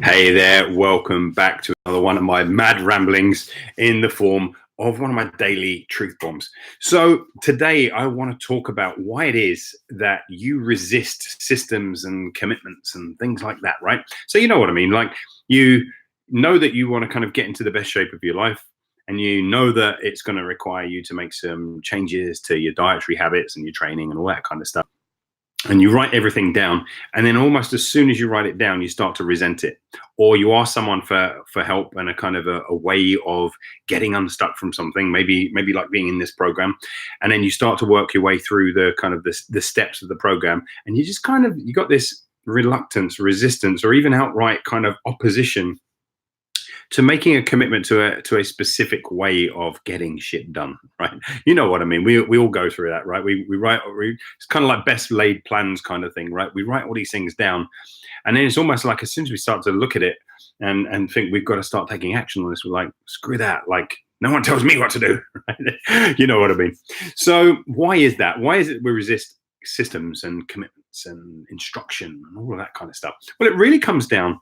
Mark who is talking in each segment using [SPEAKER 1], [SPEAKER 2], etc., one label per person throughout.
[SPEAKER 1] Hey there, welcome back to another one of my mad ramblings in the form of one of my daily truth bombs. So, today I want to talk about why it is that you resist systems and commitments and things like that, right? So, you know what I mean? Like, you know that you want to kind of get into the best shape of your life, and you know that it's going to require you to make some changes to your dietary habits and your training and all that kind of stuff, and you write everything down, and then almost as soon as you write it down you start to resent it, or you ask someone for help and a kind of a way of getting unstuck from something, maybe like being in this program, and then you start to work your way through the kind of the steps of the program, and you just kind of you got this reluctance, resistance, or even outright kind of opposition to making a commitment to a specific way of getting shit done, right? You know what I mean? We all go through that, right? It's kind of like best laid plans kind of thing, right? We write all these things down, and then it's almost like as soon as we start to look at it and think we've got to start taking action on this, we're like, screw that, like no one tells me what to do, right? You know what I mean? So why is that? Why is it we resist systems and commitments and instruction and all of that kind of stuff? Well, it really comes down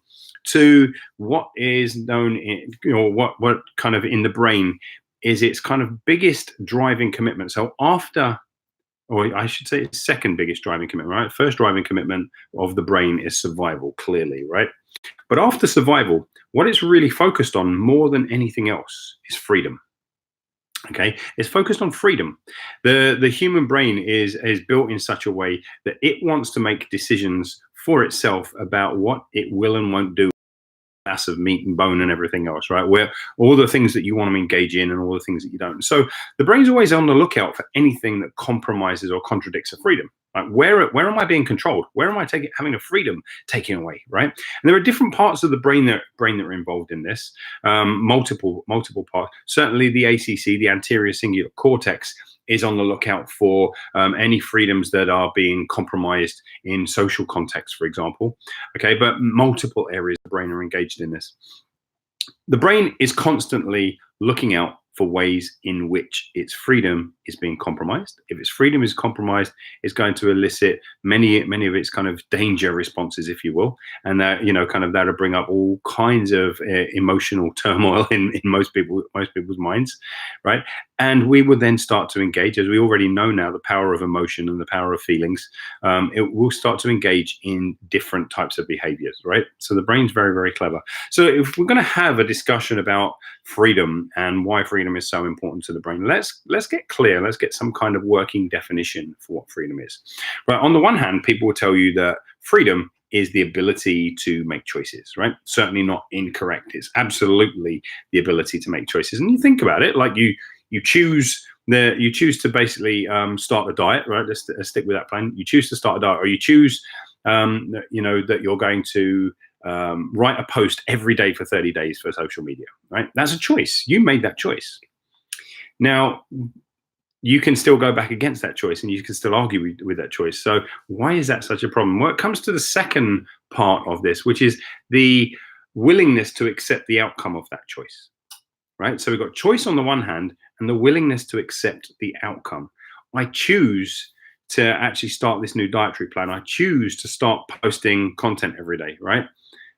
[SPEAKER 1] to what is known in, what kind of in the brain is its kind of biggest driving commitment. So after, or I should say its second biggest driving commitment, right? First driving commitment of the brain is survival, clearly, right? But after survival, what it's really focused on more than anything else is freedom. Okay, it's focused on freedom. The human brain is built in such a way that it wants to make decisions for itself about what it will and won't do, massive meat and bone and everything else, right? Where all the things that you want to engage in and all the things that you don't. So the brain's always on the lookout for anything that compromises or contradicts a freedom. Like where am I being controlled? Where am I having a freedom taken away, right? And there are different parts of the brain that are involved in this. Multiple parts. Certainly the ACC, the anterior cingulate cortex, is on the lookout for any freedoms that are being compromised in social context, for example. Okay, but multiple areas of the brain are engaged in this. The brain is constantly looking out for ways in which its freedom is being compromised. If its freedom is compromised, it's going to elicit many of its kind of danger responses, if you will, and that kind of that'll bring up all kinds of emotional turmoil in most people's minds, right? And we would then start to engage, as we already know now, the power of emotion and the power of feelings. It will start to engage in different types of behaviors, right? So the brain's very, very clever. So if we're going to have a discussion about freedom and why freedom is so important to the brain, let's get clear. Let's get some kind of working definition for what freedom is. Right. On the one hand, people will tell you that freedom is the ability to make choices, right? Certainly not incorrect. It's absolutely the ability to make choices. And you think about it, like you choose to basically start a diet, right? Let's stick with that plan. You choose to start a diet, or you choose that you're going to write a post every day for 30 days for social media, right? That's a choice. You made that choice. Now, you can still go back against that choice, and you can still argue with that choice. So why is that such a problem? Well, it comes to the second part of this, which is the willingness to accept the outcome of that choice, right? So we've got choice on the one hand and the willingness to accept the outcome. I choose to actually start this new dietary plan. I choose to start posting content every day, right?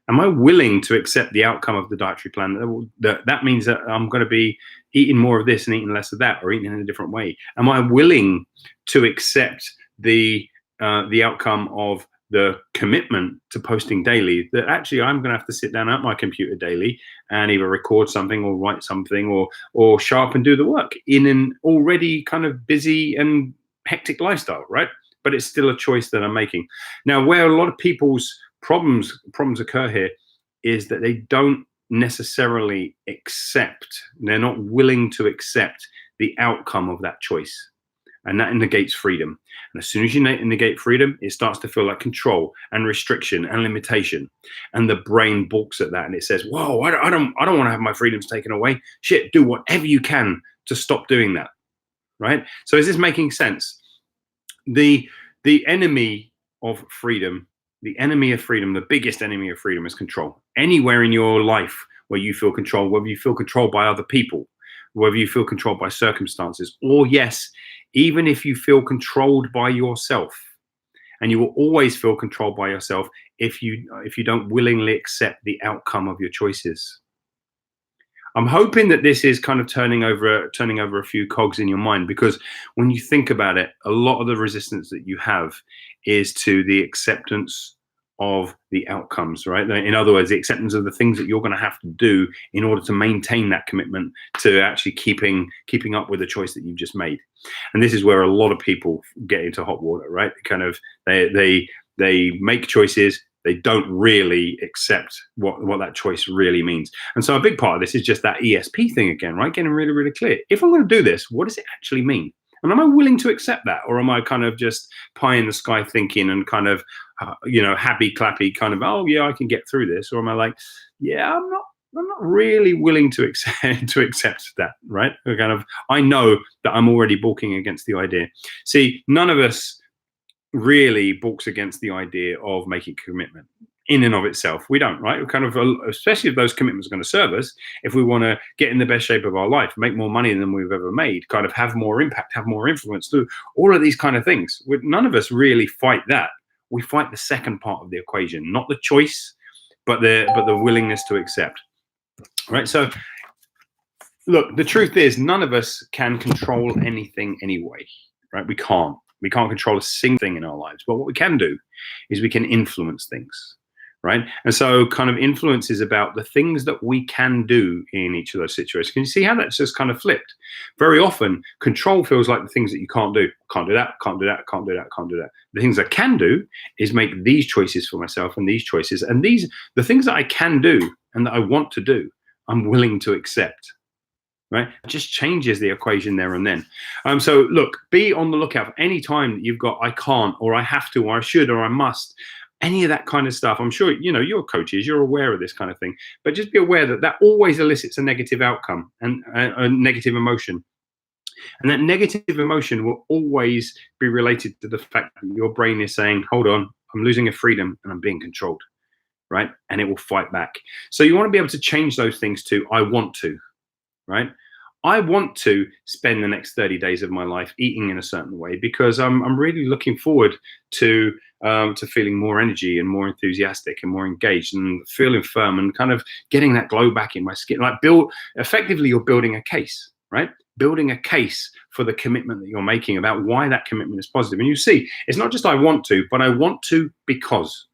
[SPEAKER 1] Am I willing to accept the outcome of the dietary plan? That means that I'm going to be eating more of this and eating less of that, or eating in a different way. Am I willing to accept the outcome of the commitment to posting daily, that actually I'm going to have to sit down at my computer daily and either record something or write something or show up and do the work in an already kind of busy and hectic lifestyle, right? But it's still a choice that I'm making. Now, where a lot of people's problems occur here is that they don't necessarily they're not willing to accept the outcome of that choice, and that negates freedom. And as soon as you negate freedom, it starts to feel like control and restriction and limitation, and the brain balks at that, and it says, whoa, I don't want to have my freedoms taken away. Shit, do whatever you can to stop doing that, right? So is this making sense? The enemy of freedom, the biggest enemy of freedom is control. Anywhere in your life where you feel control, whether you feel controlled by other people, whether you feel controlled by circumstances, or yes, even if you feel controlled by yourself. And you will always feel controlled by yourself if you don't willingly accept the outcome of your choices. I'm hoping that this is kind of turning over a few cogs in your mind, because when you think about it, a lot of the resistance that you have is to the acceptance of the outcomes, right? In other words, the acceptance of the things that you're going to have to do in order to maintain that commitment to actually keeping up with the choice that you've just made. And this is where a lot of people get into hot water, right? Kind of they make choices. They don't really accept what that choice really means. And so a big part of this is just that ESP thing again, right? Getting really, really clear. If I'm going to do this, what does it actually mean? And am I willing to accept that? Or am I kind of just pie in the sky thinking and kind of, happy clappy kind of, oh yeah, I can get through this? Or am I like, yeah, I'm not really willing to accept that, right? Kind of, I know that I'm already balking against the idea. See, none of us really balks against the idea of making a commitment in and of itself. We don't, right? We kind of, especially if those commitments are going to serve us, if we want to get in the best shape of our life, make more money than we've ever made, kind of have more impact, have more influence, do all of these kind of things. None of us really fight that. We fight the second part of the equation, not the choice, but the willingness to accept. Right? So look, the truth is none of us can control anything anyway, right? We can't control a single thing in our lives, but what we can do is we can influence things, right? And so kind of influence is about the things that we can do in each of those situations. Can you see how that's just kind of flipped? Very often, control feels like the things that you can't do. Can't do that, can't do that, can't do that, can't do that. The things I can do is make these choices for myself and these choices. And the things that I can do and that I want to do, I'm willing to accept. Right? It just changes the equation there and then. So look, be on the lookout for any time that you've got I can't, or I have to, or I should, or I must, any of that kind of stuff. I'm sure, you're coaches, you're aware of this kind of thing, but just be aware that always elicits a negative outcome and a negative emotion. And that negative emotion will always be related to the fact that your brain is saying, hold on, I'm losing a freedom and I'm being controlled, right? And it will fight back. So you want to be able to change those things to, I want to. Right? I want to spend the next 30 days of my life eating in a certain way because I'm really looking forward to feeling more energy and more enthusiastic and more engaged and feeling firm and kind of getting that glow back in my skin. Like effectively, you're building a case, right? Building a case for the commitment that you're making about why that commitment is positive. And you see, it's not just I want to, but I want to because.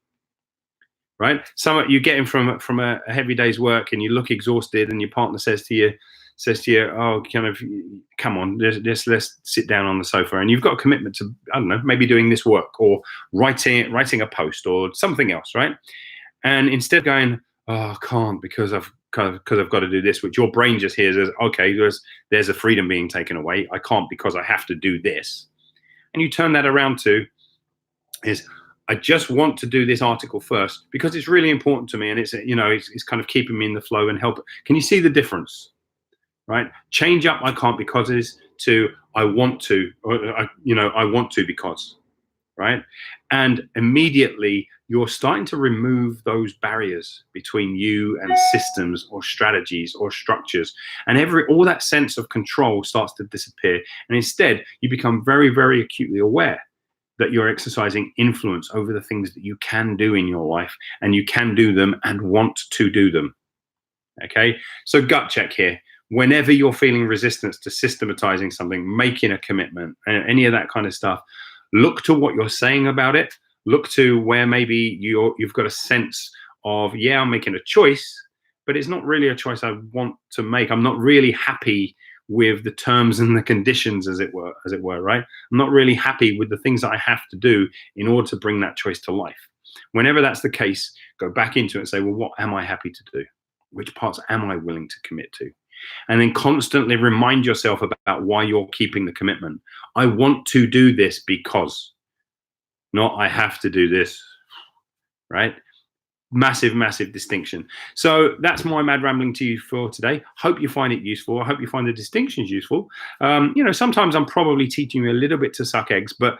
[SPEAKER 1] Right? You get in from a heavy day's work and you look exhausted and your partner says to you, oh, kind of, come on, let's sit down on the sofa. And you've got a commitment to, I don't know, maybe doing this work or writing a post or something else, right? And instead of going, oh, I can't because I've got to do this, which your brain just hears as, okay, there's a freedom being taken away. I can't because I have to do this. And you turn that around to is, I just want to do this article first because it's really important to me and it's kind of keeping me in the flow and help. Can you see the difference? Right? Change up I can't becauses to I want to, or, I want to because, right? And immediately you're starting to remove those barriers between you and systems or strategies or structures, and all that sense of control starts to disappear. And instead you become very, very acutely aware that you're exercising influence over the things that you can do in your life, and you can do them and want to do them. Okay, so gut check here. Whenever you're feeling resistance to systematizing something, making a commitment, and any of that kind of stuff, look to what you're saying about it. Look to where maybe you've got a sense of, yeah, I'm making a choice, but it's not really a choice I want to make. I'm not really happy with the terms and the conditions, as it were, right? I'm not really happy with the things that I have to do in order to bring that choice to life. Whenever that's the case, go back into it and say, well, what am I happy to do? Which parts am I willing to commit to? And then constantly remind yourself about why you're keeping the commitment. I want to do this because, not I have to do this, right? Massive, massive distinction. So that's my mad rambling to you for today. Hope you find it useful. I hope you find the distinctions useful. Sometimes I'm probably teaching you a little bit to suck eggs, but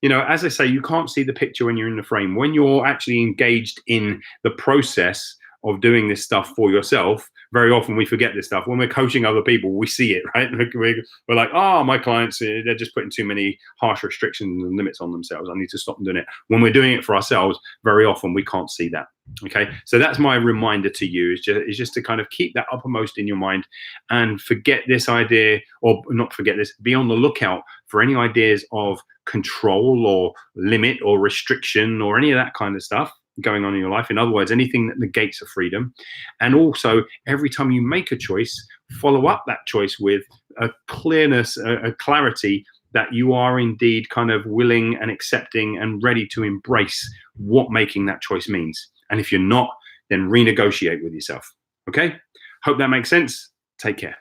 [SPEAKER 1] as I say, you can't see the picture when you're in the frame. When you're actually engaged in the process of doing this stuff for yourself very often we forget this stuff. When we're coaching other people, we see it, right? We're like, oh, my clients, they're just putting too many harsh restrictions and limits on themselves. I need to stop doing it. When we're doing it for ourselves, very often we can't see that. Okay, so that's my reminder to you, is just to kind of keep that uppermost in your mind and forget this idea, or not forget this, be on the lookout for any ideas of control or limit or restriction or any of that kind of stuff going on in your life. In other words, anything that negates a freedom. And also, every time you make a choice, follow up that choice with a clearness, a clarity that you are indeed kind of willing and accepting and ready to embrace what making that choice means. And if you're not, then renegotiate with yourself. Okay? Hope that makes sense. Take care.